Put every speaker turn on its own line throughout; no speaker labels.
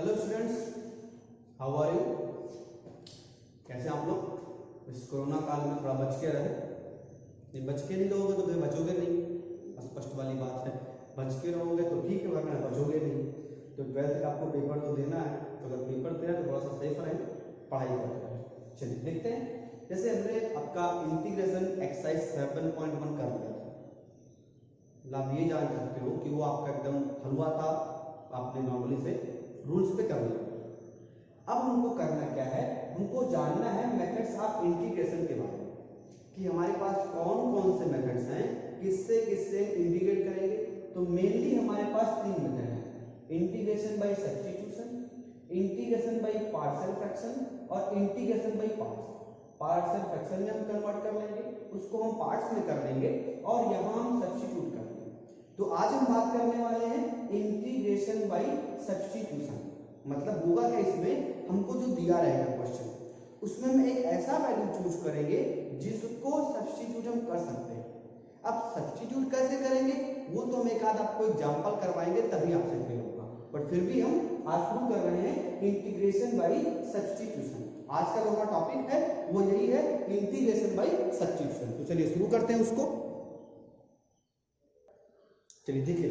Hello students, how are you. कैसे आप लोग इस कोरोना काल में थोड़ा बच के रहे। नहीं बच के नहीं रहोगे तो फिर बचोगे नहीं, स्पष्ट वाली बात है। बच के रहोगे तो ठीक है, वरना बचोगे नहीं। तो 12th का आपको पेपर तो देना है, तो अगर पेपर देना है तो थोड़ा सा सेफ रहें, पढ़ाई करते हैं। चलिए देखते हैं। जैसे हमने आपका इंटीग्रेशन एक्सरसाइज 7.1 कर लिया था, आप ये जान सकते हो कि वो आपका एकदम हलवा था, आपने नॉर्मली से रूल्स पे कर लिया। अब हमको करना क्या है, हमको जानना है मेथड्स ऑफ इंटीग्रेशन के बारे में कि हमारे पास कौन कौन से मेथड्स हैं, किससे किससे इंटीग्रेट करेंगे। तो मेनली हमारे पास तीन मेथड हैं, integration by substitution, integration by partial fraction और integration by parts. Partial fraction में हम कन्वर्ट कर लेंगे, उसको हम पार्ट्स में कर लेंगे और यहाँ हम सब्स्टिट्यूट कर लेंगे। तो आज हम बात करने वाले हैं इंटीग्रेशन बाय सब्स्टिट्यूशन। मतलब होगा क्या, इसमें हमको जो दिया रहेगा क्वेश्चन, उसमें हम एक ऐसा वैल्यू चूज करेंगे जिसको सब्स्टिट्यूट हम कर सकते हैं। अब सब्स्टिट्यूट कैसे करेंगे वो तो हम एक आध आपको एग्जांपल करवाएंगे, तभी आपसे क्लियर होगा। बट फिर भी हम आज शुरू कर रहे हैं इंटीग्रेशन बाय सब्स्टिट्यूशन। आज का जो हमारा टॉपिक है वो यही है, इंटीग्रेशन बाय सब्स्टिट्यूशन। तो चलिए शुरू करते हैं उसको। चलिए देखिए,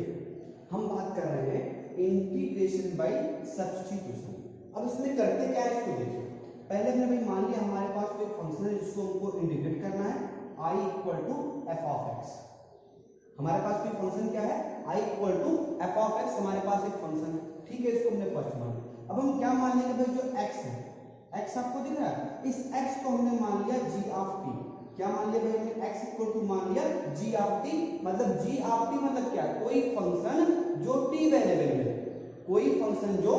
हम बात कर रहे हैं इंटीग्रेशन बाय सब्स्टिट्यूशन। अब इसमें करते क्या है इसको देखिए। पहले हमने भाई मान लिया हमारे पास कोई फंक्शन है जिसको हमको इंटीग्रेट करना है, i equal to f of x. हमारे पास कोई फंक्शन क्या है, i equal to f of x, हमारे पास एक फंक्शन है, ठीक है। इसको हमने फर्स्ट मान लिया। अब हम क्या मान लेंगे भाई, जो x है, x आपको दिख रहा है, इस x को हमने मान लिया g ऑफ t। क्या मान लिया भाई हमने, x इक्वल टू मान लिया g ऑफ t। मतलब g ऑफ t मतलब क्या, कोई फंक्शन जो t वेरिएबल में है, कोई फंक्शन जो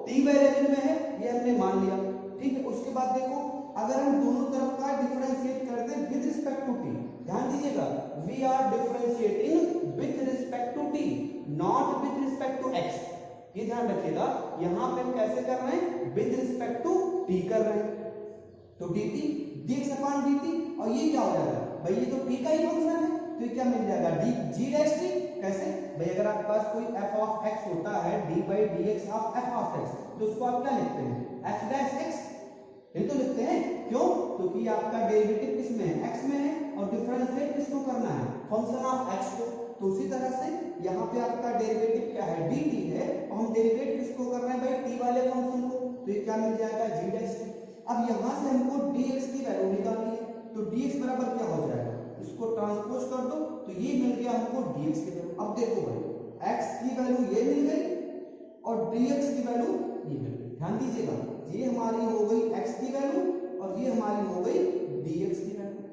t वेरिएबल में है, ये हमने मान लिया, ठीक है। उसके बाद देखो, अगर हम दोनों तरफ का डिफरेंशिएट करते हैं विद रिस्पेक्ट टू t, ध्यान दीजिएगा, we are differentiating with respect to t, not with respect to x। ये ध्यान रखिएगा, यहां पे हम कैसे कर रहे हैं, विद रिस्पेक्ट टू t कर रहे हैं। तो dt dx अपॉन dt, और ये क्या हो जाएगा भाई, ये तो t का ही फंक्शन है, तो ये क्या मिल जाएगा, g डैश t। कैसे भाई, अगर आपके पास कोई f ऑफ x होता है d by dx of f of x, तो उसको आप क्या लिखते हैं, f डैश x, ये तो लिखते हैं। क्यों, क्योंकि आपका डेरिवेटिव किसमें है, x में है, और डिफरेंशिएट किसको करना है, फंक्शन ऑफ x को। तो उसी तरह से यहाँ पे आपका डेरिवेटिव क्या है, dt है, और हम डेरिवेट किसको कर रहे हैं भाई, t वाले फंक्शन को, तो ये क्या मिल जाएगा, g डैश t। अब यहाँ से हमको dx की वैल्यू निकालनी है, तो dx बराबर क्या हो जाएगा, इसको ट्रांसपोज कर दो, तो ये मिल गया हमको dx की वैल्यू। अब देखो भाई, x की वैल्यू ये मिल गई और dx की वैल्यू ये मिल गई। ध्यान दीजिएगा, ये हमारी हो गई x की वैल्यू और ये हमारी हो गई dx की वैल्यू।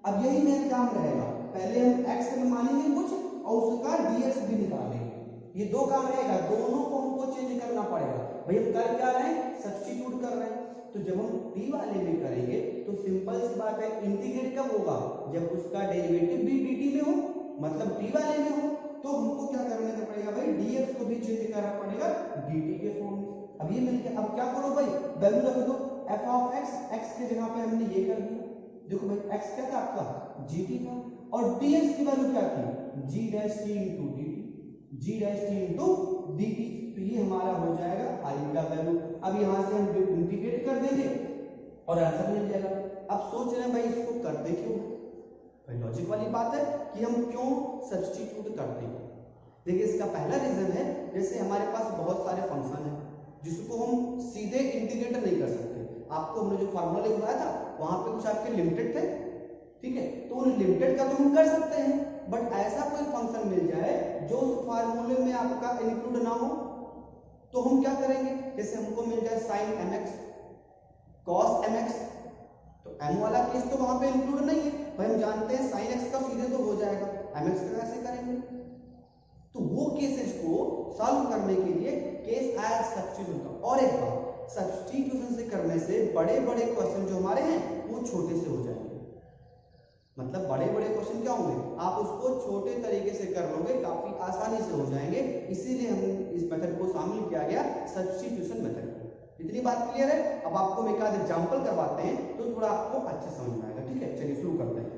अब यही मेन काम रहेगा, पहले हम x में मानेंगे कुछ और उसका dx भी निकालेंगे। ये दो काम रहेगा, दोनों को हमको चेंज करना पड़ेगा। भाई हम कर क्या रहे हैं, सब्स्टिट्यूट कर रहे हैं। तो जब हम t वाले में करेंगे तो सिंपल सी बात है, इंटीग्रेट कब होगा, जब उसका डेरिवेटिव भी dt में हो, मतलब t वाले में हो। तो हमको क्या करने का पड़ेगा भाई, dx को भी चेंज करना पड़ेगा dt के फॉर्म में। अब ये मिल गया, अब क्या करो भाई, वैल्यू रख दो f ऑफ x, x के जगह पे हमने ये कर दिया। देखो भाई x क्या था आपका, gt था, और dx की वैल्यू क्या थी, g dash t into dt, g dash t into dt। तो ये हमारा हो जाएगा i का वैल्यू। अब यहां से हम इंटीग्रेट कर देंगे और आंसर मिल जाएगा। अब सोच रहे हैं भाई इसको करते क्यों, भाई लॉजिक वाली बात है कि हम क्यों सब्स्टिट्यूट करते हैं। देखिए इसका पहला रीजन है, जैसे हमारे पास बहुत सारे फंक्शन हैं जिसको हम सीधे इंटीग्रेट नहीं कर सकते। आपको हमने जो फार्मूला लिखवाया था वहां पे कुछ आपके लिमिटेड थे, ठीक है, तो उन लिमिटेड का तो हम कर सकते हैं, बट ऐसा कोई फंक्शन मिल जाए जो उस फार्मूले में आपका इंक्लूड ना हो, तो हम क्या करेंगे, जैसे हमको मिल जाए sin mx cos mx, तो m वाला केस तो वहां पे इंक्लूड नहीं है भाई, हम जानते हैं sin x का सीधे तो हो जाएगा, mx का कैसे करेंगे। तो वो केसेस को सॉल्व करने के लिए केस आया सब्स्टिट्यूशन का। और एक बात, सब्स्टिट्यूशन से करने से बड़े बड़े क्वेश्चन जो हमारे हैं वो छोटे से हो जाएंगे। मतलब बड़े बड़े क्वेश्चन क्या होंगे, आप उसको छोटे तरीके से कर लोगे, काफी आसानी से हो जाएंगे। इसीलिए हम इस मेथड को शामिल किया गया, सब्स्टिट्यूशन मेथड। इतनी बात क्लियर है। अब आपको हम एक आध एग्जांपल करवाते हैं तो थोड़ा आपको अच्छे समझ में आएगा, ठीक है। चलिए शुरू करते हैं।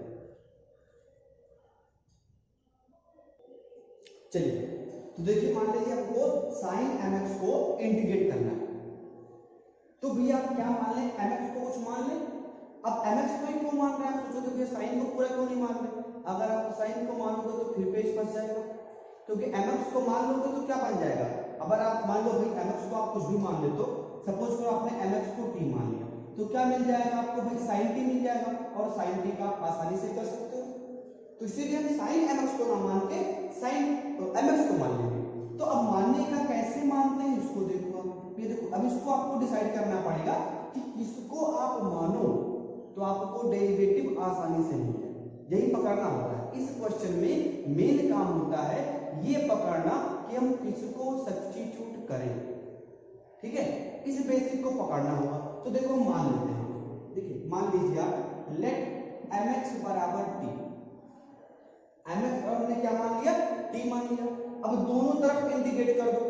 चलिए तो देखिए, मान लीजिए हमको sin mx को इंटीग्रेट करना है, तो भैया आप क्या मान लें, mx को कुछ मान लें। अब mx को ही क्यों मान रहे हैं, आप सोचोगे भैया साइन को पूरा क्यों नहीं मान रहे। अगर आप साइन को मानोगे तो फिर पेज फंस जाएगा, क्योंकि mx को मान लोगे तो क्या बन जाएगा। अगर आप मान लो भाई mx को आप कुछ भी मान ले, तो सपोज करो आपने mx को t मान लिया, तो क्या मिल जाएगा आपको भाई sin t मिल जाएगा, और sin t का आप आसानी से कर सकते हो। तो इसीलिए हम sin mx को ना मान के sin mx को मान लेंगे। तो अब मानने का कैसे मानते हैं इसको देखो आप, ये देखो अब इसको आपको डिसाइड करना पड़ेगा कि किसको आप मानो तो आपको डेरिवेटिव आसानी से मिल जाए, यही पकड़ना होता है। इस क्वेश्चन में मेन काम होता है ये पकड़ना कि हम किसको सब्स्टिट्यूट करें, ठीक है, इस बेसिक को पकड़ना होगा। तो देखो मान लेते हैं, देखिए मान लीजिए आप लेट mx बराबर t, mx और हमने क्या मान लिया, t मान लिया। अब दोनों तरफ इंटीग्रेट कर दो,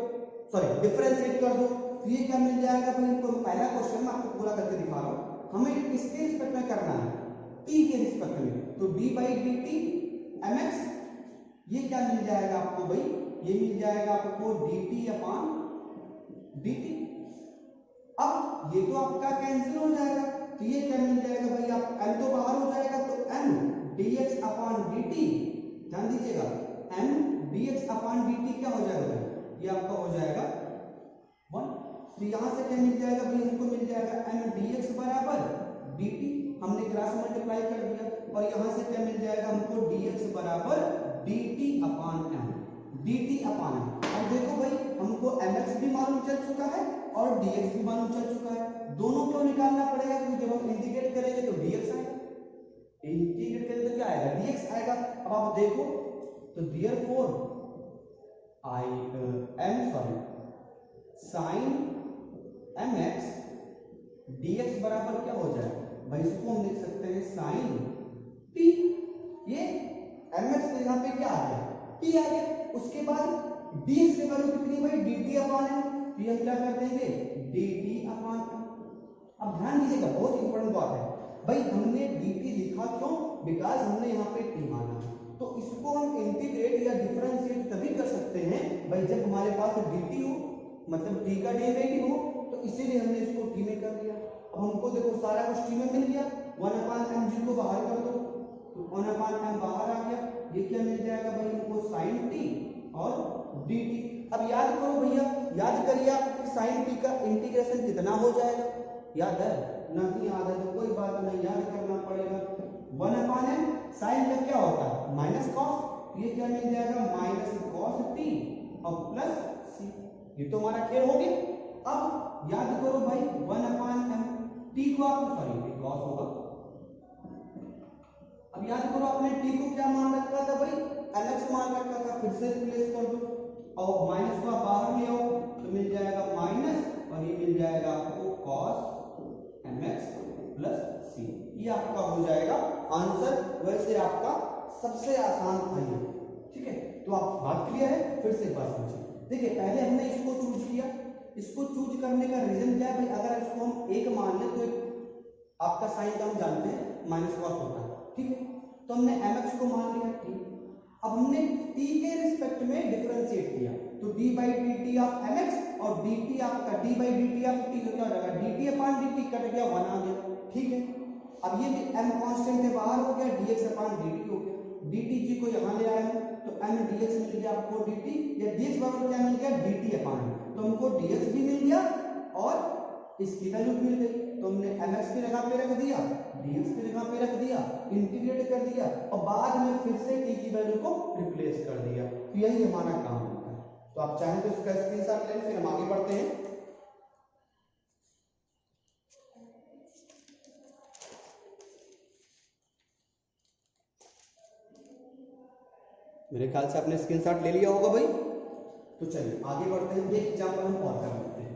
सॉरी डिफरेंशिएट कर दो, तो ये क्या मिल जाएगा भाई, हमको पहला क्वेश्चन मैं आपको पूरा करके दिखा रहा हूं, हमें किसके रिस्पेक्ट में करना है, t के रिस्पेक्ट में। तो d by d T mx, ये क्या मिल जाएगा आपको भाई, ये मिल जाएगा आपको dt अपॉन dt। अब ये तो आपका कैंसिल हो जाएगा, तो ये क्या मिल जाएगा भाई, आप m तो बाहर हो जाएगा, तो m dx अपॉन dt, ध्यान दीजिएगा m dx अपॉन dt क्या हो जाएगा भाई, ये आपका हो जाएगा 1। तो यहां से क्या मिल जाएगा भाई, हमको मिल जाएगा m dx बराबर dt, हमने क्रॉस मल्टीप्लाई कर दिया, और यहां से क्या मिल जाएगा हमको dx बराबर dt upon m, dt upon m। अब देखो भाई हमको mx भी मालूम चल चुका है और dx भी मालूम चल चुका है, दोनों क्यों निकालना पड़ेगा, क्योंकि जब हम इंटीग्रेट करेंगे तो dx आएगा, इंटीग्रेट करेंगे तो क्या आएगा, dx आएगा। अब आप देखो तो therefore I am sorry sin mx dx बराबर क्या हो जाएगा भाई, इसको हम लिख सकते हैं sin t, ये mx तो यहाँ पे क्या आ गया, t आ गया। उसके बाद dx की वैल्यू कितनी भाई, dt अपॉन m, तो हम क्या कर देंगे dt अपॉन m। अब ध्यान दीजिएगा बहुत इंपॉर्टेंट बात है भाई, हमने dt लिखा क्यों, बिकॉज हमने यहाँ पे t माना, तो इसको हम इंटीग्रेट या डिफरेंशिएट तभी कर सकते हैं भाई जब हमारे पास dt हो, मतलब t का डेरिवेटिव हो, तो इसीलिए हमने इसको t में कर दिया। अब हमको देखो सारा कुछ t में मिल गया, 1/m को बाहर कर दो, तो 1/m बाहर आ गया, ये क्या मिल जाएगा भाई हमको sin t और dt। अब याद करो भैया, याद करिए आप कि sin t का इंटीग्रेशन कितना हो जाएगा, याद है, नहीं याद है तो कोई बात नहीं, याद करना पड़ेगा। 1/m sin का क्या होता है माइनस कॉस, ये क्या मिल जाएगा माइनस कॉस t और प्लस c, ये तो हमारा खेल हो गया। अब याद करो भाई 1/m, t को आप सॉरी लॉस होगा, अब याद करो आपने t को क्या मान रखा था भाई, mx मान रखा था, फिर से रिप्लेस कर दो और माइनस को आप बाहर ले आओ तो मिल जाएगा माइनस, और ये मिल जाएगा आपको cos mx प्लस c, ये आपका हो जाएगा आंसर। वैसे आपका सबसे आसान था ये, ठीक है, तो आप बात क्लियर है, फिर से एक बात समझिए। देखिए पहले हमने इसको चूज किया, इसको चूज करने का रीजन क्या है भाई, अगर इसको हम एक मान लें तो आपका साइन का हम जानते हैं माइनस कॉस होता है, ठीक है, तो हमने mx को मान लिया t, अब हमने t के रिस्पेक्ट में डिफरेंशिएट किया, तो d by d t of mx और dt आपका d by d t of t तो क्या हो जाएगा dt अपॉन dt कट गया 1 आ गया, ठीक है। अब ये m कांस्टेंट के बाहर हो गया, dx अपॉन dt हो गया, dt जी को यहाँ ले आया हूँ तो m dx मिल गया आपको dt, या dx बराबर क्या मिल गया dt अपॉन, तो हमको dx भी मिल गया और इसकी वैल्यू मिल गई, तो हमने mx की जगह पे रख दिया, dx की जगह पे रख दिया, इंटीग्रेट कर दिया और बाद में फिर से t की वैल्यू को रिप्लेस कर दिया, तो यही हमारा काम होता है। तो आप चाहें तो इसका स्क्रीनशॉट लें, फिर हम आगे बढ़ते हैं। मेरे ख्याल से आपने स्क्रीनशॉट ले लिया होगा भाई, तो चलिए आगे बढ़ते हैं, एक एग्जांपल हम और कर लेते हैं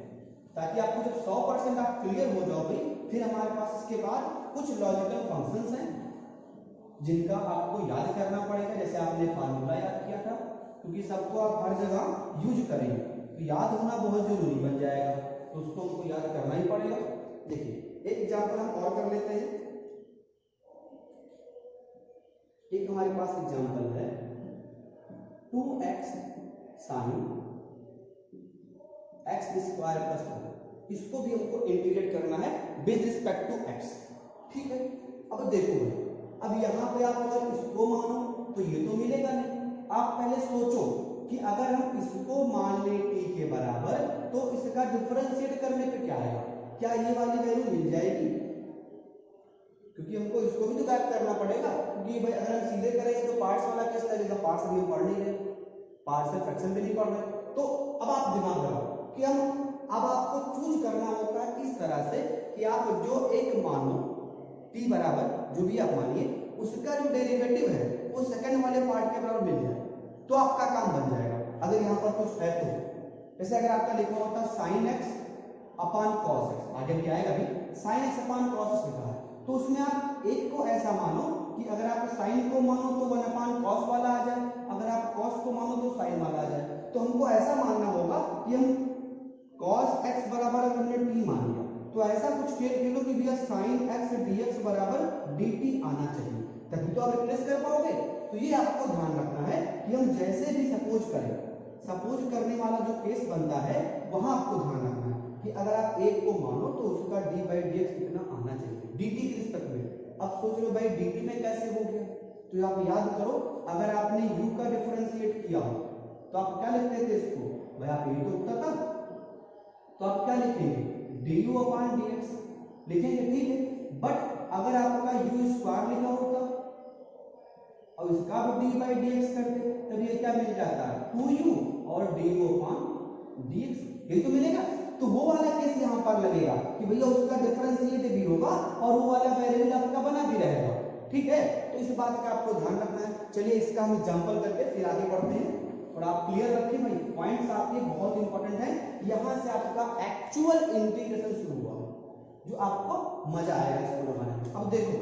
ताकि आपको जब 100% आप क्लियर हो जाओ भाई, फिर हमारे पास इसके बाद कुछ लॉजिकल फंक्शंस हैं जिनका आपको याद करना पड़ेगा, जैसे आपने फार्मूला याद किया था, क्योंकि सबको आप हर जगह यूज करेंगे तो याद होना बहुत जरूरी बन जाएगा, तो उसको हमको याद करना ही पड़ेगा। देखिए एक एग्जांपल हम और कर लेते हैं, एक हमारे पास एग्जांपल है 2x sin x square plus 1, इसको भी हमको इंटीग्रेट करना है विद रिस्पेक्ट टू x, ठीक है। अब देखो अब यहाँ पे आप अगर इसको मानो तो ये तो मिलेगा नहीं। आप पहले सोचो कि अगर हम इसको मान ले t के बराबर तो इसका डिफरेंशिएट करने पे क्या आएगा, क्या ये वाली वैल्यू मिल जाएगी? क्योंकि हमको इसको भी तो गायब करना पड़ेगा, क्योंकि भाई अगर हम सीधे करेंगे तो पार्ट्स वाला केस लगेगा, पार्ट्स हम पढ़ नहीं रहे, पार्शियल फ्रैक्शन भी नहीं पढ़ रहे। तो अब आप दिमाग लगाओ कि हम अब आपको चूज करना होगा इस तरह से कि आप जो एक मानो t बराबर जो भी आप मानिए उसका जो डेरिवेटिव है वो सेकंड वाले पार्ट के बराबर मिल जाए तो आपका काम बन जाएगा। अगर यहाँ पर कुछ है तो जैसे अगर आपका लिखा होता sin x upon cos x, आगे भी आएगा भी sin x upon cos x लिखा है, तो उसमें आप एक को ऐसा मानो कि अगर आप sin को मानो तो 1 अपॉन cos वाला आ जाए, अगर आप cos को मानो तो sin वाला आ जाए। तो हमको ऐसा मानना होगा कि हम cos x बराबर अगर हमने t मान लिया तो ऐसा कुछ खेलो कि भैया sin x dx बराबर dt आना चाहिए, तभी तो आप रिप्लेस कर पाओगे। तो ये आपको ध्यान रखना है कि हम जैसे भी सपोज करें, सपोज करने वाला जो केस बनता है वहां आपको ध्यान रखना है कि अगर आप एक को मानो तो उसका d बाई डी एक्स कितना आना चाहिए dt के रिस्पेक्ट में। अब सोच लो भाई dt में कैसे हो गया, तो आप याद करो अगर आपने u का डिफरेंशिएट किया हो तो आप क्या लिखते थे इसको, भाई आप यही तो उत्तर था, तो आप क्या लिखेंगे du अपॉन dx लिखेंगे, ठीक है। बट अगर आपका u स्क्वायर लिखा होता और इसका भी d बाई dx करते तब ये क्या मिल जाता है 2u और du अपॉन dx, ये तो मिलेगा। तो वो वाला केस यहाँ पर लगेगा कि भैया उसका डिफरेंशिएट भी होगा और वो वाला वेरिएबल आपका बना भी रहेगा, ठीक है। तो इस बात का आपको ध्यान रखना है। चलिए इसका हम एग्जांपल करके फिर आगे बढ़ते हैं, और आप क्लियर रखिए भाई, पॉइंट्स आपके बहुत इंपॉर्टेंट है। यहाँ से आपका एक्चुअल इंटीग्रेशन शुरू हुआ जो आपको मजा आएगा इसको लगाने में। अब देखो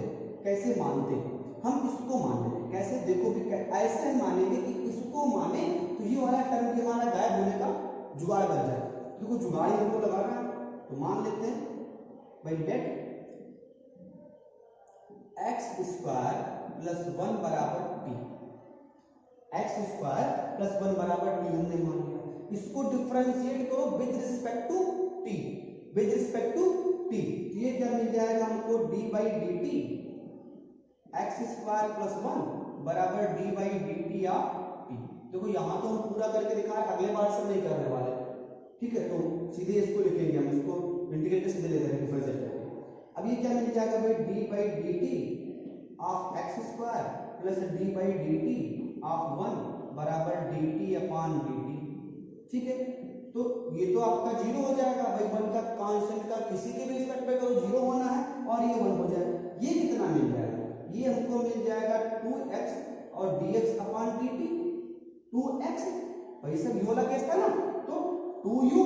कैसे मानते हैं, हम इसको मान लेंगे कैसे, देखो भी ऐसे हम मानेंगे कि इसको माने तो ये वाला टर्म भी हमारा गायब होने का जुगाड़ बन जाए। देखो जुगाड़ हमको लगाना है तो मान लेते हैं भाई लेट एक्स स्क्वायर प्लस 1 बराबर टी, एक्स स्क्वायर प्लस 1 बराबर टी हमने मान लिया। इसको डिफरेंशिएट करो with respect to t, with respect to t, ये क्या मिल जाएगा हमको d by d t x square plus 1 बराबर d by d t of t. देखो यहाँ तो हम पूरा करके दिखा है, अगले बार से नहीं करने वाले, ठीक है। तो सीधे इसको लिखेंगे हम, इसको इंटीग्रेटर सीधे ले लेंगे डिफरेंशिएट करके। अब ये क्या मिल जाएगा भाई d by d t of x square plus d by d t of 1 बराबर dt अपॉन dt, ठीक है। तो ये तो आपका जीरो हो जाएगा भाई, 1 का कांस्टेंट का किसी के भी रिस्पेक्ट पे करो जीरो होना है और ये 1 हो जाएगा। ये कितना मिल जाएगा, ये हमको मिल जाएगा 2x और dx अपॉन dt, 2x भाई सब ये वाला केस था ना, तो 2u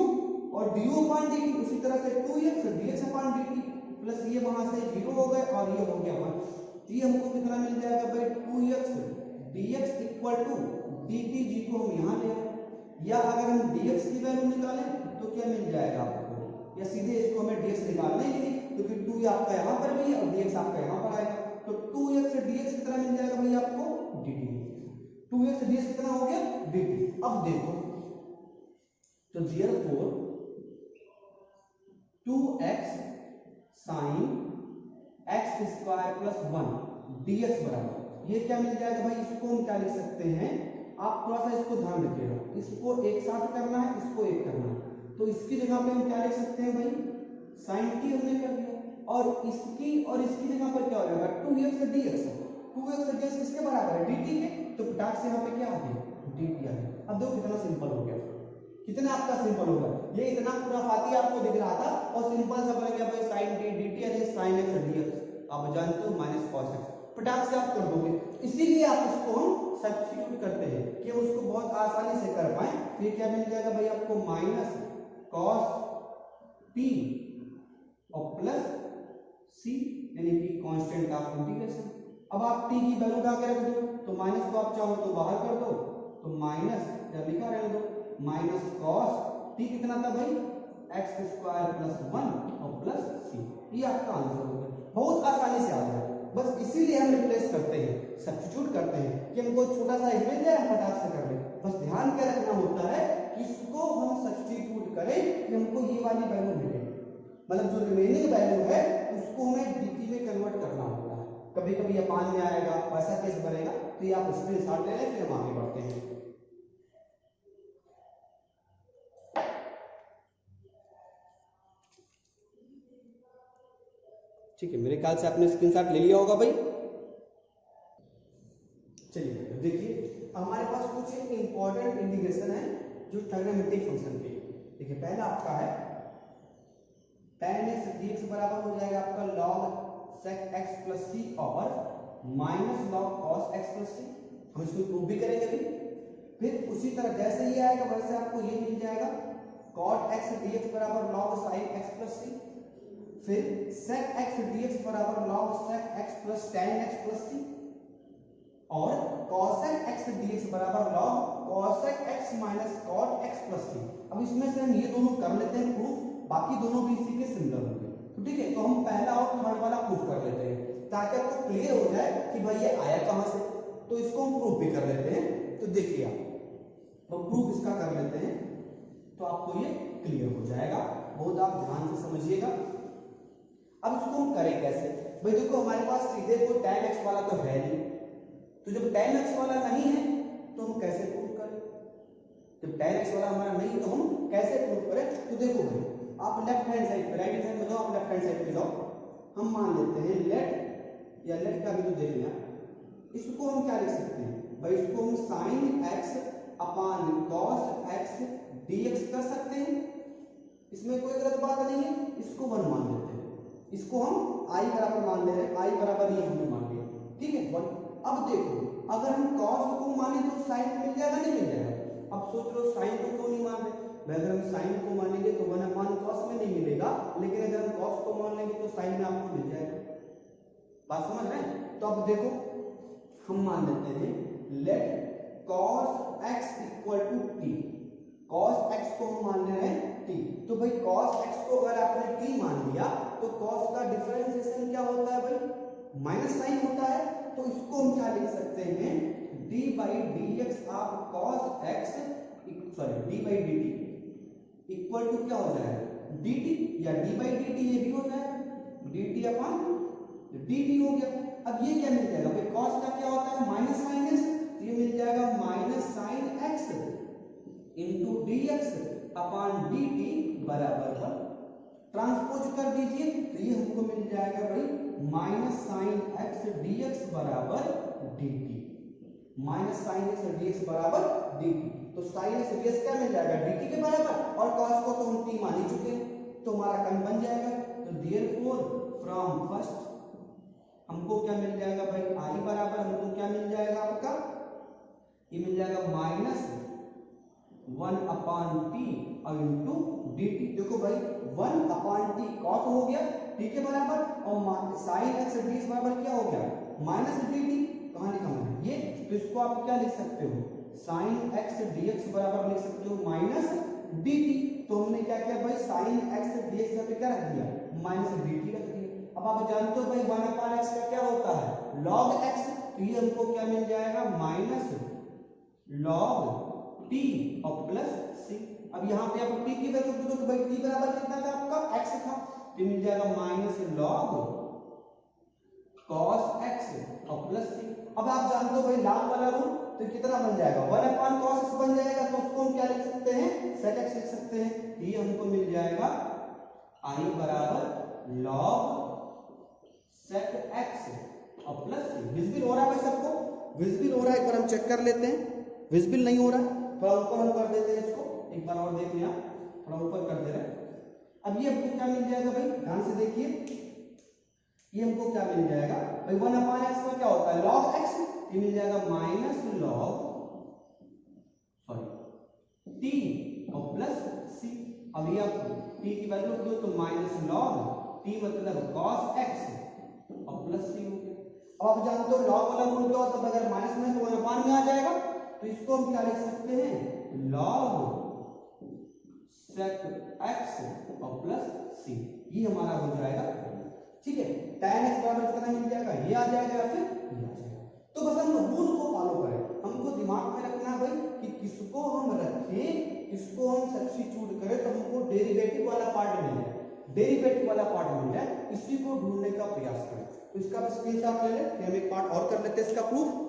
और du अपॉन dt, उसी तरह से 2x और dx अपॉन dt प्लस ये वहां से जीरो हो गए और ये हो गया 1। ये हमको कितना मिल जाएगा भाई 2x dx equal to dt, जी को हम यहाँ ले आए, या अगर हम dx की वैल्यू निकालें तो क्या मिल जाएगा आपको, या सीधे इसको हमें dx निकालना ही नहीं क्योंकि 2 आपका यहाँ पर भी है और dx आपका यहाँ पर आएगा, तो 2x से dx कितना मिल जाएगा भाई आपको dt, 2x से dx कितना हो गया dt। अब देखो तो therefore 2x sin x square plus 1 dx बराबर ये क्या मिल जाएगा भाई, इसको हम क्या लिख सकते हैं, आप थोड़ा सा इसको ध्यान रखिएगा, इसको एक साथ करना है, इसको एक करना है, तो इसकी जगह पे हम क्या लिख सकते हैं भाई sin t हमने कर दिया, और इसकी जगह पर क्या हो जाएगा 2x dx, 2x dx किसके बराबर है dt के, तो फटाक से यहाँ पे क्या आ गया dt आ गया। अब देखो कितना सिंपल हो गया, कितना आपका सिंपल होगा, ये इतना पूरा फाती आपको दिख रहा था और सिंपल सा बन गया भाई sin t dt अरे sin x dx, आप जानते हो माइनस cos x, फटाक से आप कर दोगे। इसीलिए आप इसको हम सब्स्टिट्यूट करते हैं कि उसको बहुत आसानी से कर पाए। ये क्या मिल जाएगा भाई आपको माइनस cos t और प्लस c यानी कि कांस्टेंट ऑफ इंटीग्रेशन। अब आप t की वैल्यू उठा के रख दो, तो माइनस को आप चाहो तो बाहर कर दो, तो माइनस जब लिखा रहने दो माइनस cos t कितना था भाई x स्क्वायर प्लस 1 और प्लस c, ये आपका आंसर हो गया, बहुत आसानी से आ गया। बस इसीलिए हम रिप्लेस करते हैं, सब्स्टिट्यूट करते हैं कि हमको छोटा सा मिल जाए फटाक से कर ले। बस ध्यान क्या रखना होता है कि इसको हम सब्स्टिट्यूट करें कि हमको ये वाली वैल्यू मिले, मतलब जो रिमेनिंग वैल्यू है उसको हमें dt में कन्वर्ट करना होता है। कभी कभी अपान में आएगा, वैसा केस बनेगा, तो ये आप स्क्रीनशॉट ले लें, फिर हम आगे बढ़ते हैं। ठीक है, मेरे ख्याल से आपने स्क्रीनशॉट ले लिया होगा भाई। चलिए देखिए, हमारे पास कुछ इंपॉर्टेंट इंटीग्रेशन है जो ट्रिग्नोमेट्रिक फंक्शन के। देखिए पहला आपका है tan x dx बराबर हो जाएगा आपका log sec x plus c और minus log cos x plus c। हम इसको प्रूव भी करेंगे अभी। फिर उसी तरह जैसे ये आएगा वैसे आपको ये मिल जाएगा cot x dx बराबर log sin x plus c। फिर sec x dx बराबर log sec x plus tan x plus c और cosec x dx बराबर log cosec x minus cot x plus c। अब इसमें से हम ये दोनों कर लेते हैं प्रूफ, बाकी दोनों भी इसी के सिमिलर होंगे। तो ठीक है, तो हम पहला और थर्ड वाला प्रूफ कर लेते हैं ताकि आपको क्लियर हो जाए कि भाई ये आया कहां से। तो इसको हम प्रूफ भी कर लेते हैं। तो देखिए आप, तो प्रूफ इसका कर लेते हैं तो आपको ये क्लियर हो जाएगा। बहुत आप ध्यान से समझिएगा। अब इसको हम करें कैसे? भाई देखो हमारे पास सीधे कोई tan x वाला तो है नहीं, तो जब tan x वाला नहीं है तो हम कैसे प्रूव करें? जब tan x वाला हमारा नहीं तो हम कैसे प्रूव करें? तो देखो भाई, आप लेफ्ट हैंड साइड पे, राइट हैंड साइड में जाओ, आप लेफ्ट हैंड साइड पे जाओ। हम मान लेते हैं लेट, या लेट का भी तो देख लिया, इसको हम क्या लिख सकते हैं भाई? इसको हम sin x अपान cos x dx कर सकते हैं। इसमें कोई गलत बात नहीं है। इसको 1 मान लेते हैं, इसको हम i बराबर मान ले रहे हैं, i बराबर ये हमने मान लिया, ठीक है 1। अब देखो, अगर हम cos को माने तो sin मिल जाएगा, नहीं मिल जाएगा? अब सोच लो sin को क्यों नहीं मान रहे? अगर हम sin को मानेंगे तो 1 अपान cos में नहीं मिलेगा, लेकिन अगर हम cos को मान लेंगे तो sin में आपको मिल जाएगा। बात समझ रहे हैं? तो अब देखो हम मान लेते हैं let cos x equal to t। cos x को हम मान ले रहे हैं t। तो भाई cos x को अगर आपने t मान लिया तो cos का डिफरेंशिएशन क्या होता है भाई? माइनस साइन होता है। तो इसको हम क्या लिख सकते हैं? d by dx of cos x, sorry d by dt equal to क्या हो जाएगा? dt, या d बाई dt ये भी हो जाएगा dt अपॉन dt हो गया। अब ये क्या मिल जाएगा भाई? cos का क्या होता है? माइनस साइन x, तो ये मिल जाएगा minus sine x into dx upon dt बराबर 1। ट्रांसपोज कर दीजिए तो ये हमको मिल जाएगा भाई माइनस साइन x dx बराबर dt। Minus sine x dx बराबर dt, तो साइन x dx क्या मिल जाएगा? dt के बराबर, और cos को तो हम t मान ही चुके हैं, तो हमारा कन बन जाएगा। तो देयरफॉर फ्रॉम फर्स्ट हमको क्या मिल जाएगा भाई? i बराबर हमको क्या मिल जाएगा आपका? ये मिल जाएगा माइनस 1 अपान t और इंटू dt। देखो भाई 1 अपान t cos हो गया t के बराबर, और साइन x dx बराबर क्या हो गया? Minus dt। कहां लिखा मैंने ये? तो इसको आप क्या लिख सकते हो? साइन x dx बराबर लिख सकते हो माइनस dt। तो हमने क्या किया भाई? साइन x dx पे क्या रख दिया? माइनस dt रख दिया। अब आप जानते हो भाई 1 अपान x का क्या होता है? log x। तो ये हमको क्या मिल जाएगा? माइनस log t और प्लस c। अब यहाँ पे आप t की वैल्यू दो तो भाई t बराबर कितना था आपका? x था, तो मिल जाएगा माइनस log cos x और प्लस c। अब आप जानते हो भाई लाल वाला रूल, तो कितना बन जाएगा? 1 अपान cos x बन जाएगा, तो उसको हम क्या लिख सकते हैं? sec x लिख सकते हैं। ये हमको मिल जाएगा i बराबर log sec x और प्लस c। विजिबल हो रहा है भाई सबको? विजिबल हो रहा है? एक बार हम चेक कर लेते हैं। विजिबल नहीं हो रहा है, थोड़ा ऊपर हम कर देते हैं इसको, एक बार और देख लिया, थोड़ा ऊपर कर दे रहे हैं। अब ये हमको क्या मिल जाएगा भाई? ध्यान से देखिए, ये हमको क्या मिल जाएगा भाई? 1 अपान x का क्या होता है? log x। ये मिल जाएगा माइनस log t और प्लस c। अब ये आप t की वैल्यू रख दो तो माइनस log t मतलब cos x और प्लस c हो गया। अब आप जानते हो log वाला रूल क्या होता है? अगर माइनस में तो 1 अपान में आ जाएगा, तो इसको हम क्या लिख सकते हैं? log sec x और प्लस c। ये हमारा हो जाएगा, ठीक है। tan x बराबर कितना मिल जाएगा? ये आ जाएगा या फिर ये आ जाएगा। तो बस हम रूल को फॉलो करें। हमको दिमाग में रखना है भाई कि किसको हम रखें, किसको हम सब्स्टिट्यूट करें तो हमको डेरिवेटिव वाला पार्ट मिल जाए। डेरिवेटिव वाला पार्ट मिल जाए, इसी को ढूंढने का प्रयास करें। तो इसका आप स्क्रीनशॉट ले लें, हम एक पार्ट और कर लेते हैं इसका प्रूफ।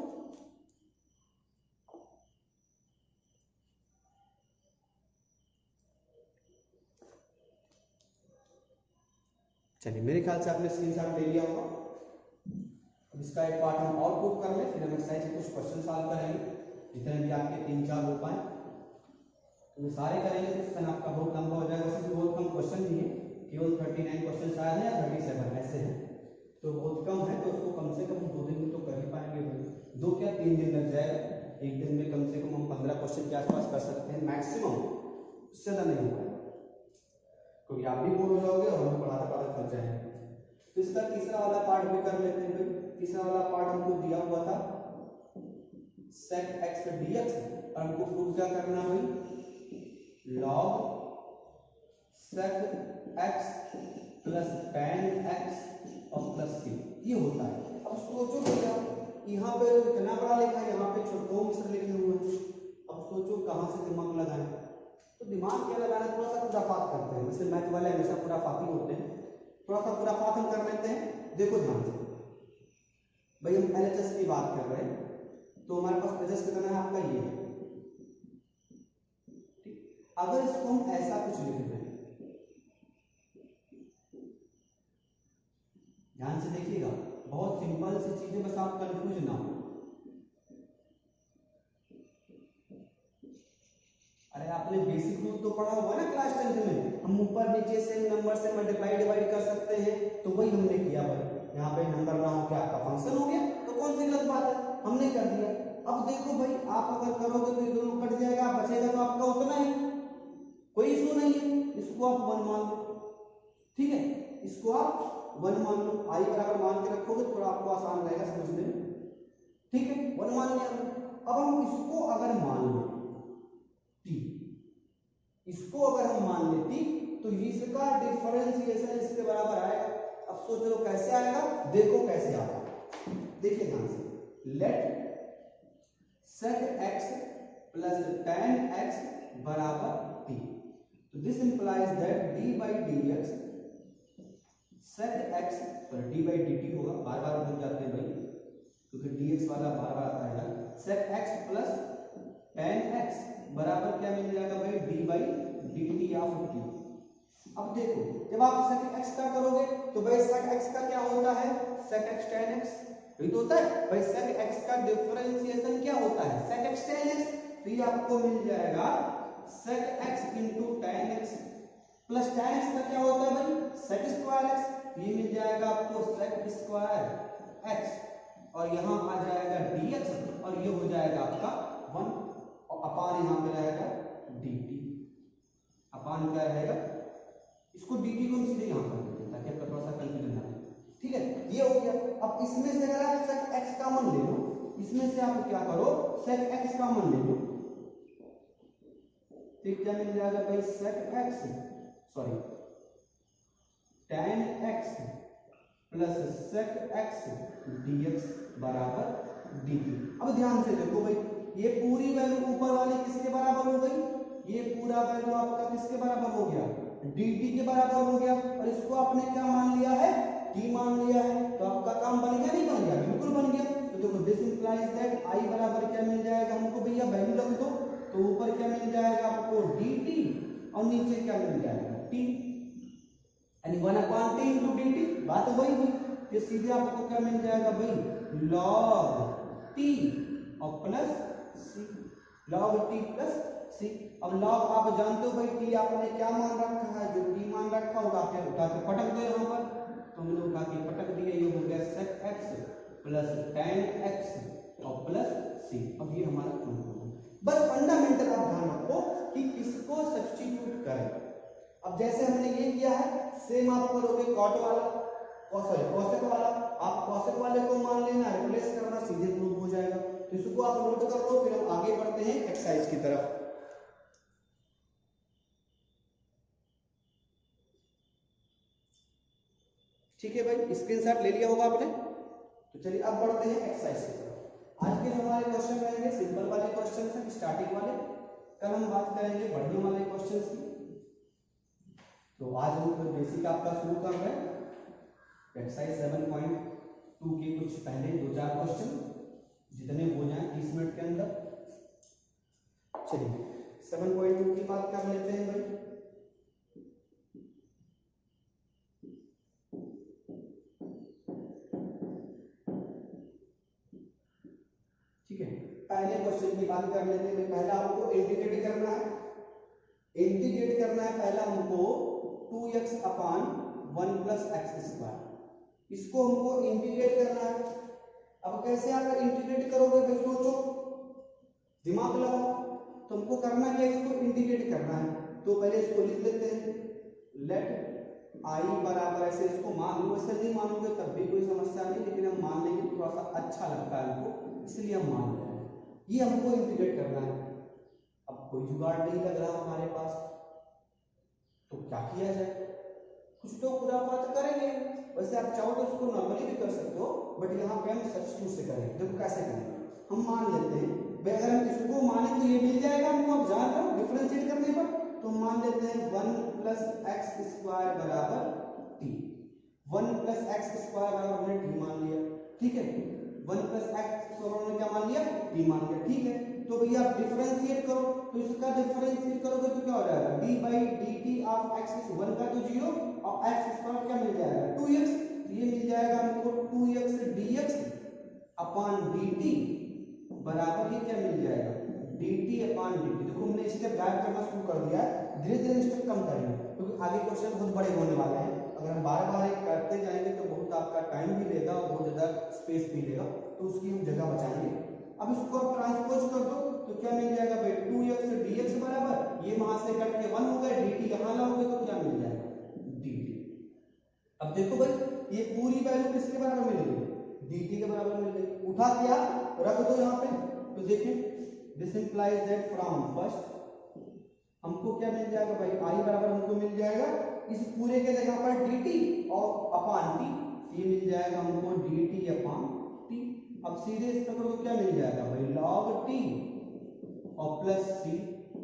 चलिए मेरे ख्याल से आपने स्क्रीनशॉट ले लिया होगा। अब इसका एक पार्ट हम और प्रूफ कर लें, फिर हम एक्सरसाइज के कुछ क्वेश्चन सॉल्व करेंगे, जितने भी आपके 3-4 हो पाए तो सारे करेंगे। क्वेश्चन आपका बहुत लंबा हो जाएगा, वैसे बहुत कम क्वेश्चन भी है, केवल 39 क्वेश्चन शायद है या 37 ऐसे हैं, तो बहुत कम है, तो उसको कम से कम 2 दिन में तो कर ही पाएंगे भाई, 2 क्या 3 दिन लग जाएगा। एक दिन में कम से कम हम 15 क्वेश्चन के आसपास कर सकते हैं मैक्सिमम, उससे ज़्यादा नहीं हो पाएगा, क्योंकि आप भी बोर हो जाओगे और हम पढ़ाते पढ़ाते थक जाएंगे। तो इसका तीसरा वाला पार्ट भी कर लेते हैं भाई। तीसरा वाला पार्ट हमको दिया हुआ था sec x dx, और हमको प्रूव क्या करना है भाई, log sec x plus tan x और प्लस c, ये होता है। अब सोचो भैया यहाँ पे इतना बड़ा लिखा है, यहाँ पे छोटे अक्षर लिखे हुए हैं, अब सोचो कहाँ से दिमाग लगाएं। तो दिमाग क्या लगाना, थोड़ा सा खुराफात करते हैं, जैसे मैथ वाले हमेशा खुराफाती होते हैं, थोड़ा सा खुराफात हम कर लेते हैं। देखो ध्यान से भाई, हम LHS की बात कर रहे हैं, तो हमारे पास LHS कितना है आपका, ये है, ठीक। अगर इसको हम ऐसा कुछ लिख दें, ध्यान से देखिएगा, बहुत सिंपल सी चीजें, बस आप कंफ्यूज ना हो। अरे आपने बेसिक रूल तो पढ़ा हुआ ना क्लास 10 में, हम ऊपर नीचे से नंबर से मल्टीप्लाई डिवाइड कर सकते हैं, तो वही हमने किया भाई। यहाँ पे नंबर ना हो क्या आपका फंक्शन हो गया, तो कौन सी गलत बात है, हमने कर दिया। अब देखो भाई, आप अगर करोगे तो ये दोनों कट जाएगा, बचेगा तो आपका उतना ही, कोई इशू नहीं है, इसको आप 1 मान लो, ठीक है, इसको आप 1 मान लो, आई बराबर मान के रखोगे, थोड़ा आपको आसान रहेगा समझने में, ठीक है, 1 मान लिया। अब हम इसको अगर मान लो t, इसको अगर हम मान ले t, तो इसका डिफरेंशिएशन इसके बराबर आएगा। अब सोचो कैसे आएगा, देखो कैसे आएगा, देखिए ध्यान से, let sec x plus tan x बराबर t, तो this implies that d by dx sec x पर d by dt होगा, बार बार भूल जाते हैं भाई क्योंकि dx वाला बार बार आता है, sec x plus tan x बराबर क्या मिल जाएगा भाई, d by dt of t। अब देखो जब आप sec x का करोगे तो भाई sec x का क्या होता है, sec x tan x, यही तो होता है भाई। sec x का डिफरेंशिएशन क्या होता है, sec x tan x, तो ये आपको मिल जाएगा sec x into tan x plus tan x का क्या होता है भाई, sec स्क्वायर x, ये मिल जाएगा आपको sec स्क्वायर x, और यहाँ आ जाएगा dx, और ये हो जाएगा आपका 1, और अपान यहाँ पे रहेगा dt, अपान क्या रहेगा, इसको dt को हम सीधे यहाँ कर देते हैं ताकि आपका थोड़ा सा कंफ्यूजन ना हो, ठीक है, ये हो गया। अब इसमें से अगर आप sec x कॉमन ले लो, इसमें से आप क्या करो, sec x कॉमन ले लो, फिर क्या मिल जाएगा भाई, sec x sorry tan x plus sec x dx बराबर dt। अब ध्यान से देखो भाई, ये पूरी वैल्यू ऊपर वाली किसके बराबर हो गई, ये पूरा वैल्यू आपका किसके बराबर हो गया, dt के बराबर हो गया, और इसको आपने क्या मान लिया है, t मान लिया है, तो आपका काम बन गया, नहीं बन गया, बिल्कुल बन गया। तो देखो दिस इंप्लाइज दैट i बराबर क्या मिल जाएगा हमको भैया, वैल्यू रख दो, तो ऊपर क्या मिल जाएगा आपको dt, और नीचे क्या मिल जाएगा t, यानी 1/t into dt, बात वही हुई। ये सीधे आपको क्या मिल जाएगा भाई, log t और plus c, log t plus c। अब log आप जानते हो भाई, t आपने क्या मान रखा है, जो t मान रखा होगा फिर उठा के पटक दो यहाँ पर, तो हमने उठा के पटक दिया, ये हो गया sec x plus tan x और प्लस c। अब ये हमारा प्रूफ हो गया। बस फंडामेंटल आप ध्यान रखो कि इसको सब्स्टिट्यूट करें। अब जैसे हमने ये किया है, सेम आप करोगे cot वाला, cosec वाला, आप cosec वाले को मान लेना, रिप्लेस करना, सीधे प्रूफ हो जाएगा। तो इसको आप नोट कर लो, फिर हम आगे बढ़ते हैं एक्सरसाइज की तरफ। ठीक है भाई, स्क्रीनशॉट ले लिया होगा आपने, तो चलिए अब बढ़ते हैं एक्सरसाइज की तरफ। आज के हमारे क्वेश्चन रहेंगे सिंपल वाले क्वेश्चन हैं, स्टार्टिंग वाले, कल हम बात करेंगे बढ़िया वाले क्वेश्चन की। तो आज हम बेसिक आपका शुरू कर रहे हैं एक्सरसाइज 7.2 के कुछ पहले 2-4 क्वेश्चन जितने हो जाए 30 मिनट के अंदर। चलिए 7.2 की बात कर लेते हैं भाई। ठीक है, पहले क्वेश्चन की बात कर लेते हैं। पहला आपको इंटीग्रेट करना है। इंटीग्रेट करना है पहला हमको 2x अपान 1 प्लस एक्स स्क्वायर, इसको हमको इंटीग्रेट करना है। अब कैसे आप इंटीग्रेट करोगे भाई, सोचो, दिमाग लगाओ। तो हमको करना क्या है, इसको इंटीग्रेट करना है। तो पहले इसको लिख लेते हैं, लेट आई बराबर, ऐसे इसको मान लो, ऐसे नहीं मानोगे तब भी कोई समस्या नहीं, लेकिन हम मान लेंगे थोड़ा सा अच्छा लगता है हमको, इसलिए हम मान रहे हैं। ये हमको इंटीग्रेट करना है। अब कोई जुगाड़ नहीं लग रहा हमारे पास, तो क्या किया जाए, कुछ तो खुराफात करेंगे। वैसे आप चाहो तो इसको नॉर्मली भी कर सकते हो, बट यहाँ पे हम सब्स्टिट्यूट से करेंगे। देखो कैसे करेंगे, हम मान लेते हैं भाई, अगर हम इसको माने तो ये मिल जाएगा हमको, आप जान लो डिफरेंशिएट करने पर। तो हम मान लेते हैं 1 प्लस एक्स स्क्वायर बराबर टी। 1 प्लस एक्स स्क्वायर बराबर हमने टी मान लिया, ठीक है। 1 प्लस एक्स स्क्वायर हमने क्या मान लिया, टी मान लिया, ठीक है। तो भैया आप डिफरेंशिएट करो, तो इसका डिफरेंशिएट करोगे तो क्या हो जाएगा, D by d t of x, 1 का तो 0 और एक्स स्क्वायर क्या मिल जाएगा 2x। ये मिल जाएगा हमको 2x dx अपॉन dt बराबर ये क्या मिल जाएगा dt अपॉन dt। देखो हमने स्टेप गायब करना शुरू कर दिया है, धीरे धीरे स्टेप कम करेंगे क्योंकि आगे क्वेश्चन बहुत बड़े होने वाले हैं। अगर हम बार बार एक करते जाएंगे तो बहुत आपका टाइम भी लेगा और बहुत ज्यादा स्पेस भी लेगा, तो उसकी हम जगह बचाएंगे। अब इसको आप ट्रांसपोज कर दो तो क्या मिल जाएगा भाई 2x dx बराबर, ये वहां से कट के 1 हो गया, dt यहां लाओगे तो क्या मिल जाएगा dt। अब देखो भाई ये पूरी वैल्यू किसके बराबर मिलेगी, dt के बराबर मिल गई। उठा क्या रख दो यहाँ पे, तो देखिए this implies that from first हमको क्या मिल जाएगा भाई, i बराबर हमको मिल जाएगा इस पूरे के जगह पर dt और अपान t, ये मिल जाएगा हमको dt अपान t। अब सीधे इस पर क्या मिल जाएगा भाई log t और प्लस c।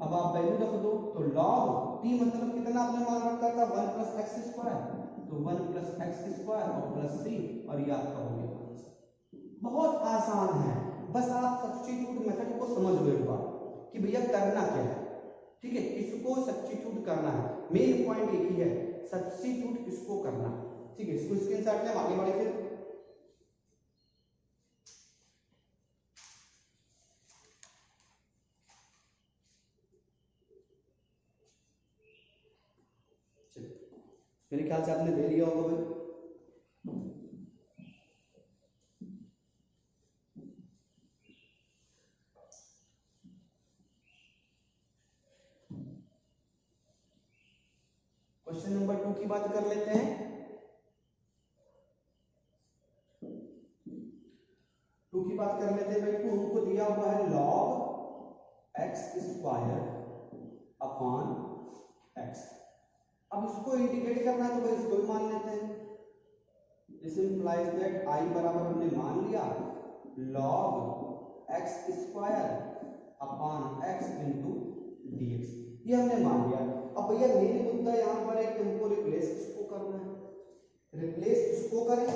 अब आप वैल्यू रख दो तो log t मतलब कितना आपने मान रखा था 1 प्लस एक्स स्क्वायर, तो 1 प्लस एक्स स्क्वायर और प्लस c, और ये आपका हो गया आंसर। बहुत आसान है, बस आप सब्स्टिट्यूट मेथड को समझ लो एक बार कि भैया करना क्या है, ठीक है। इसको सब्स्टिट्यूट करना है, मेन पॉइंट एक ही है, सब्स्टिट्यूट इसको करना है, ठीक है। इसको स्क्रीनशॉट लें, आगे बढ़े फिर। मेरे ख्याल से आपने ले लिया होगा भाई। क्वेश्चन नंबर 2 की बात कर लेते हैं। 2 की बात कर लेते हैं भाई। 2 हमको दिया हुआ है log x square upon x। अब इसको इंटीग्रेट करना है तो भाई इसको भी मान लेते हैं। दिस इंप्लाइज दैट i बराबर हमने मान लिया log x square upon x into dx, ये हमने मान लिया। अब भैया मेन मुद्दा यहाँ पर है कि हमको रिप्लेस किसको करना है, रिप्लेस किसको करें,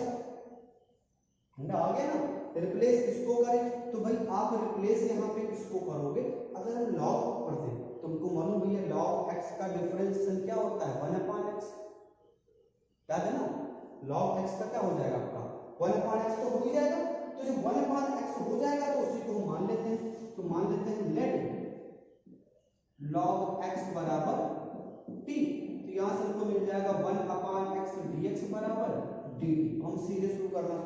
आ गया ना, रिप्लेस किसको करें। तो भाई आप रिप्लेस यहाँ पे किसको करोगे, अगर हम log को पढ़ते तुमको मालूम भैया log x का डिफरेंशिएशन क्या होता है 1 अपॉन x, याद है ना। log x का क्या हो जाएगा आपका 1 अपॉन x तो हो ही जाएगा। तो जब 1 अपॉन x हो जाएगा तो उसी को हम मान लेते हैं। तो मान लेते हैं लेट log x बराबर t, तो यहाँ से हमको मिल जाएगा 1 अपॉन x dx बराबर dt। हम सीधे शुरू कर रहे हैं,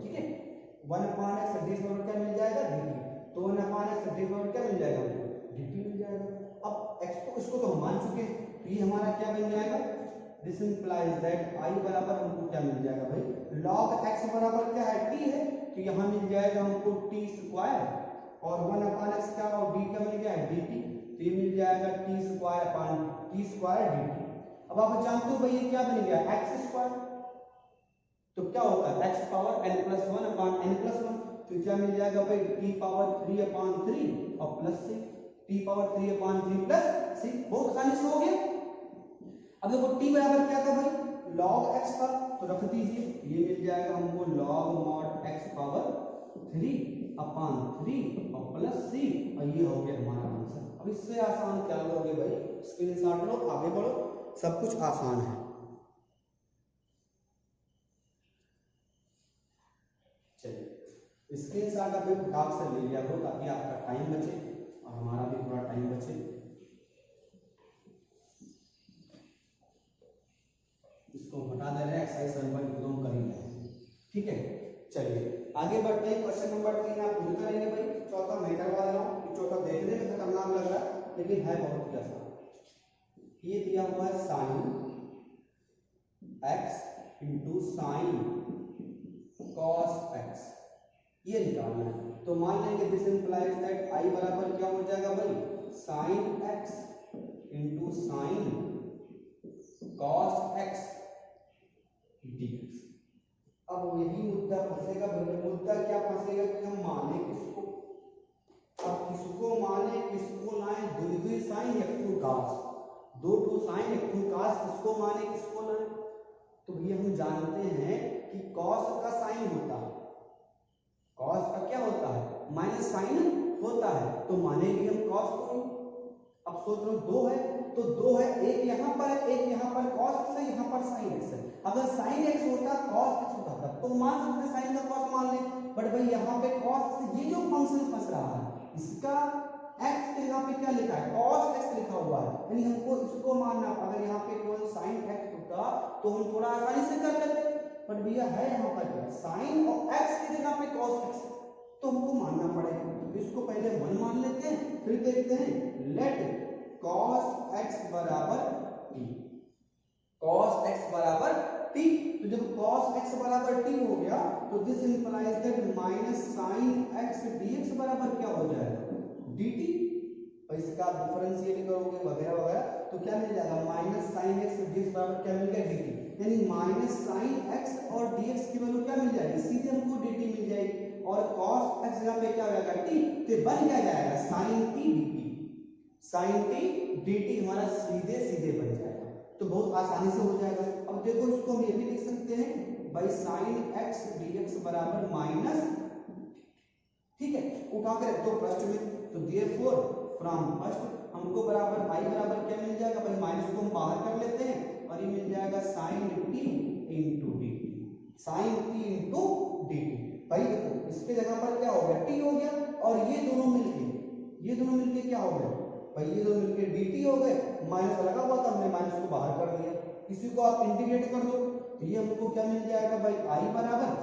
ठीक है। 1 अपॉन x dx बराबर क्या मिल जाएगा dt, तो 1 अपॉन x dx बराबर क्या मिल जाएगा हमको dt मिल जाएगा। अब x को इसको तो हम मान चुके हैं, तो ये हमारा क्या बन जाएगा, दिस इंप्लाइज दैट i बराबर हमको क्या मिल जाएगा भाई log x बराबर क्या है t है, तो यहाँ मिल जाएगा हमको t स्क्वायर और 1 अपॉन x क्या और d क्या मिल गया है dt, तो ये मिल जाएगा t square upon t square dt। अब आप जानते हो भाई ये क्या बन गया x स्क्वायर, तो क्या होता है x power n plus 1 upon n plus 1, तो क्या मिल जाएगा भाई t पावर 3 अपॉन 3 और plus c, t power 3 upon 3 plus c। बहुत आसानी से हो गया। अब देखो t बराबर क्या था भाई, log x था, तो रख दीजिए, ये मिल जाएगा हमको log mod x पावर 3/3 और प्लस c, और ये हो गया हमारा आंसर। अब इससे आसान क्या लोगे भाई, स्क्रीनशॉट लो, आगे बढ़ो, सब कुछ आसान है। चलिए स्क्रीनशॉट आप फटाक से ले लिया करो ताकि आपका टाइम बचे और हमारा भी थोड़ा टाइम बचे। इसको हटा दे रहे हैं, एक्सरसाइज 7.2 हम कर ही रहे हैं, ठीक है। चलिए आगे बढ़ते हैं, क्वेश्चन नंबर 3 आप खुद करेंगे भाई, चौथा मैं करवा दे रहा हूँ, कि चौथा देखने में खतरनाक लग रहा है लेकिन है बहुत ही आसान। ये दिया हुआ है sine x into sine cos x, ये निकालना है। तो मान लेंगे दिस इंप्लाइज दैट i बराबर क्या हो जाएगा भाई, sine x into sine cos x dx। अब यही मुद्दा फंसेगा भैया, मुद्दा क्या फंसेगा कि हम माने किसको, अब किसको माने, किसको लाए, द्विगुणी साइन एक टू कास, दो टू साइन एक टू कास, किसको माने किसको लाए। तो भैया हम जानते हैं कि कॉस का साइन होता है, कॉस का क्या होता है, माइनस साइन होता है, तो मानेंगे हम कॉस को ही। अब सोच लो दो है, तो दो है, एक यहाँ पर है, एक यहाँ पर कॉस x है, यहाँ पर साइन x है। अगर साइन x होता कॉस x होता तो मान सकते साइन का कॉस मान ले, बट भाई यहाँ पे कॉस x, ये जो फंक्शन फंस रहा है इसका x के यहाँ पे क्या लिखा है, कॉस x लिखा हुआ है, यानी हमको इसको मानना। अगर यहाँ पे केवल साइन x होता तो हम थोड़ा आसानी से कर लेते, बट भैया है यहाँ पर क्या, साइन और x की जगह पे कॉस x, तो हमको मानना पड़ेगा। तो इसको पहले 1 मान लेते हैं, फिर देखते हैं लेट cos x बराबर t, cos x बराबर t। तो जब cos x बराबर t हो गया तो this implies that minus sine x dx बराबर क्या हो जाएगा, dt। और इसका डिफरेंशिएट करोगे वगैरह वगैरह तो क्या मिल जाएगा, माइनस साइन x dx बराबर क्या मिल गया, dt। यानी माइनस साइन x और dx की वैल्यू क्या मिल जाएगी, सीधे हमको dt मिल जाएगी, और cos x जगह पे क्या हो जाएगा t, तो बन क्या जाएगा sine t dt, sine t dt हमारा सीधे सीधे बन जाएगा, तो बहुत आसानी से हो जाएगा। अब देखो इसको हम ये भी लिख सकते हैं भाई साइन x dx बराबर माइनस, ठीक है, उठा के रख दो फर्स्ट में, तो देयरफॉर फ्रॉम फर्स्ट हमको बराबर i बराबर क्या मिल जाएगा भाई, माइनस को हम बाहर कर लेते हैं और ये मिल जाएगा sine t into dt, sine t into dt। भाई देखो इसके जगह पर क्या हो गया, t हो गया, और ये दोनों मिलके क्या हो गया भाई, ये दोनों मिलके dt हो गए, माइनस लगा हुआ था हमने माइनस को बाहर कर दिया, इसी को आप इंटीग्रेट कर दो तो ये हमको क्या मिल जाएगा भाई, i बराबर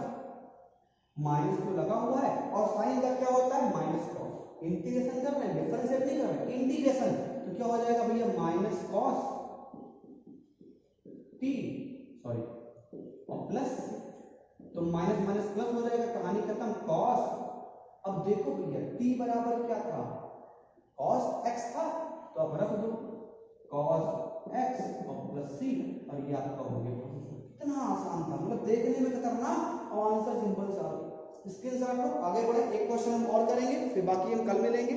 माइनस तो लगा हुआ है और साइन का क्या होता है माइनस कॉस, इंटीग्रेशन कर रहे हैं, डिफरेंशिएट नहीं कर रहे हैं, इंटीग्रेशन, तो क्या हो जाएगा भैया माइनस कॉस t सॉरी और प्लस, तो माइनस माइनस प्लस हो जाएगा, कहानी खत्म, कॉस। अब देखो भैया t बराबर क्या था, cos x था, तो अब रख दो cos x और प्लस c, और ये आपका हो गया। इतना आसान था, मतलब देखने में खतरनाक और आंसर सिंपल सा। स्क्रीनशॉट लो, आगे बढ़े, एक क्वेश्चन हम और करेंगे फिर बाकी हम कल मिलेंगे।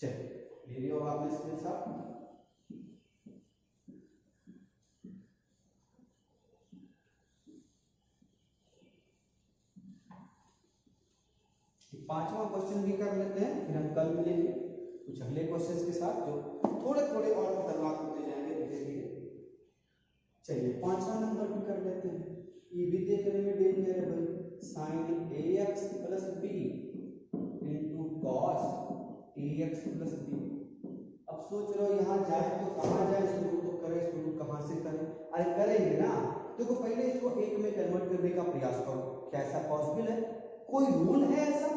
चलिए ले लियो आपने स्क्रीनशॉट। पांचवा क्वेश्चन भी कर लेते हैं, फिर हम कल मिलेंगे कुछ अगले क्वेश्चंस के साथ जो थोड़े थोड़े और खतरनाक होते जाएंगे धीरे धीरे। चलिए पांचवा नंबर भी कर लेते हैं, ये भी देखने में डेंजर है भाई, sine ax plus b into cos ax plus b। अब सोच रहे हो यहाँ जाए तो कहाँ जाए, शुरू तो करें, शुरू कहाँ से करें, अरे करेंगे ना, देखो पहले इसको एक में कन्वर्ट करने का प्रयास करो, क्या ऐसा पॉसिबल है, कोई रूल है ऐसा।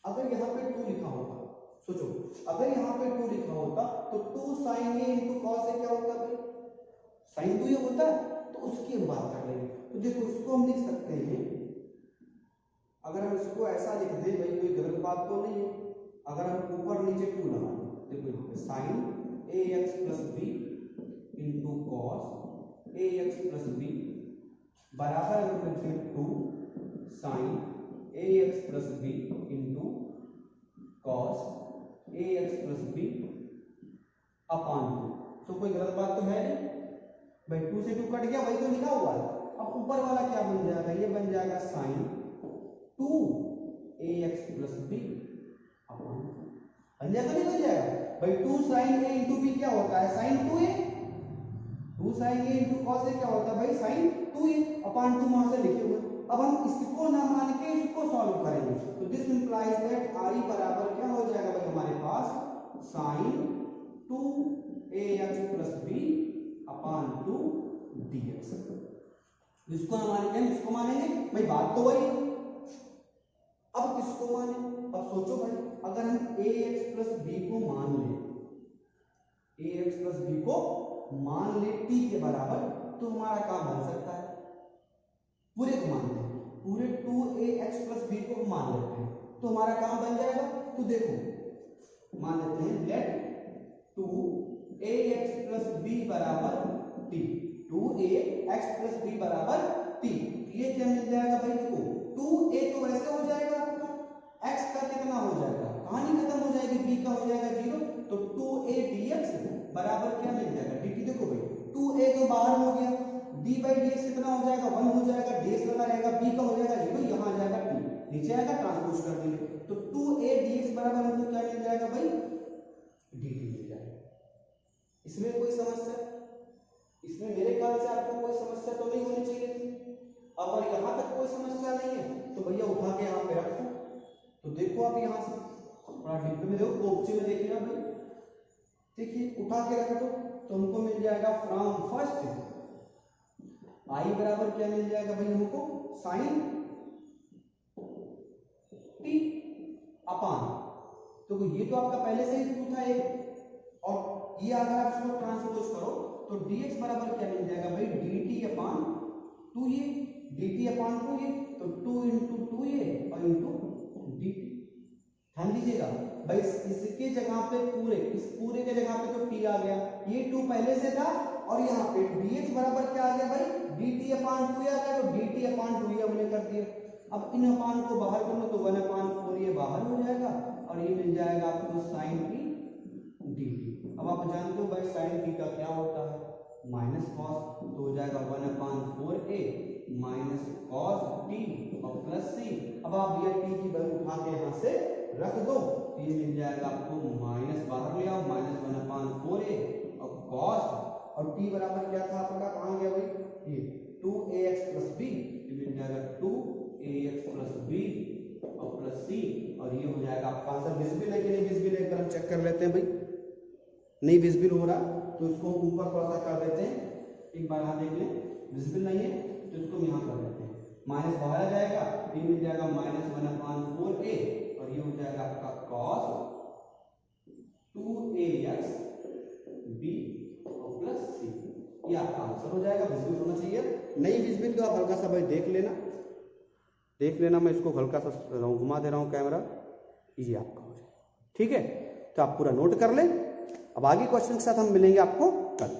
अगर यहाँ पे 2 लिखा होता, सोचो अगर यहाँ पे 2 लिखा होता तो 2 साइन ए इंटू कॉस ए क्या होता भाई, साइन 2 ये होता है, तो उसकी हम बात कर लेंगे। तो देखो इसको हम लिख सकते हैं, अगर हम इसको ऐसा लिख दें भाई कोई गलत बात तो नहीं है, अगर हम ऊपर नीचे 2 लगा दें, देखो sine a x plus b into cos a x plus b बराबर अगर लिखते हैं 2 sine a x plus b into cos upon 2। तो कोई गलत बात तो है नहीं भाई, 2 से 2 कट गया, वही तो लिखा हुआ है। अब ऊपर वाला क्या बन जाएगा, ये बन जाएगा sign 2ax plus b upon, बन जाएगा नहीं बन जाएगा भाई। 2 साइन a इंटू बी क्या होता है, sine 2a। 2 sine a into cos a क्या होता है भाई, साइन 2a अपॉन 2 वहां से लिखे हुए। अब हम इसको ना मान के इसको सॉल्व करेंगे, तो दिस इंप्लाइज दैट i बराबर क्या हो जाएगा भाई हमारे पास, sine 2ax plus b upon 2 dx। इसको हम मानेंगे, इसको मानेंगे भाई, बात तो वही। अब किसको माने, अब सोचो भाई, अगर हम ax प्लस b को मान ले, ax प्लस b को मान ले t के बराबर, तो हमारा काम बन सकता है। पूरे को मानते हैं, पूरे 2ax प्लस b को मान लेते हैं, तो हमारा काम बन जाएगा। तो देखो मान लेते हैं लेट 2ax प्लस b बराबर t, 2ax प्लस b बराबर t। ये क्या मिल जाएगा भाई, देखो 2a तो वैसे हो जाएगा आपका, x का कितना हो जाएगा, कहानी खत्म हो जाएगी, b का हो जाएगा 0, तो 2a dx बराबर क्या मिल जाएगा dt। देखो भाई 2a तो बाहर हो गया, d बाई dx कितना हो जाएगा, 1 हो जाएगा, dx लगा रहेगा, b का हो जाएगा 0, यहाँ आ जाएगा t, नीचे आएगा ट्रांसपोज कर देंगे, तो 2a dx बराबर हमको क्या मिल जाएगा भाई, dt मिल जाएगा। इसमें कोई समस्या, इसमें मेरे ख्याल से आपको कोई समस्या तो नहीं होनी चाहिए थी। अगर यहाँ तक कोई समस्या नहीं है तो भैया उठा के यहाँ पे रखो। तो देखो आप यहाँ से थोड़ा डिब्बे में देखो, कोपचे में देखिए आप भाई, देखिए उठा के रख दो, तो हमको मिल जाएगा फ्रॉम फर्स्ट आई बराबर क्या मिल जाएगा भाई हमको, साइन टी अपॉन, तो ये तो आपका पहले से ही प्रूफ था एक, और ये अगर आप इसको ट्रांसपोज करो तो dx बराबर क्या मिल जाएगा भाई, dt upon 2a, dt upon 2a, तो 2 इंटू 2a और इंटू dt। ध्यान दीजिएगा भाई, इसके जगह पे पूरे, इस पूरे के जगह पे तो t आ गया, ये 2 पहले से था, और यहाँ पे dx बराबर क्या आ गया भाई, dt अपॉन 2a आ गया, तो dt अपॉन 2a हमने कर दिया। अब इन अपान को बाहर कर लो तो 1 अपान 4 ये बाहर हो जाएगा, और ये मिल जाएगा आपको साइन टी dt। अब आप जानते हो भाई साइन टी का क्या होता है, माइनस कॉस, तो हो जाएगा 1 अपान 4a माइनस कॉस टी और प्लस सी। अब आप ये टी की वैल्यू उठा के यहाँ से रख दो, तो ये मिल जाएगा आपको माइनस बाहर ले आओ, माइनस 1 अपान 4a और कॉस, और टी बराबर क्या था आपका, कहाँ गया भाई, ये 2ax प्लस b, ये मिल जाएगा 2ax प्लस b और प्लस c, और ये हो जाएगा आपका आंसर। विजिबल है कि नहीं विजिबल, एक बार हम चेक कर लेते हैं भाई, नहीं विजिबल हो रहा तो इसको ऊपर थोड़ा सा कर देते हैं, एक बार यहाँ देख लें, विजिबल नहीं है तो इसको हम यहाँ कर देते हैं, माइनस बाहर आ जाएगा, ये मिल जाएगा माइनस 1 अपान 4a, और ये हो जाएगा आपका कॉस 2ax b और प्लस c, ये आपका आंसर हो जाएगा। विजिबल होना चाहिए, नहीं विजिबल तो आप हल्का सा भाई देख लेना, मैं इसको हल्का सा घुमा दे रहा हूँ कैमरा, ये आपका हो जाएगा। ठीक है, तो आप पूरा नोट कर लें। अब आगे क्वेश्चन के साथ हम मिलेंगे आपको कल।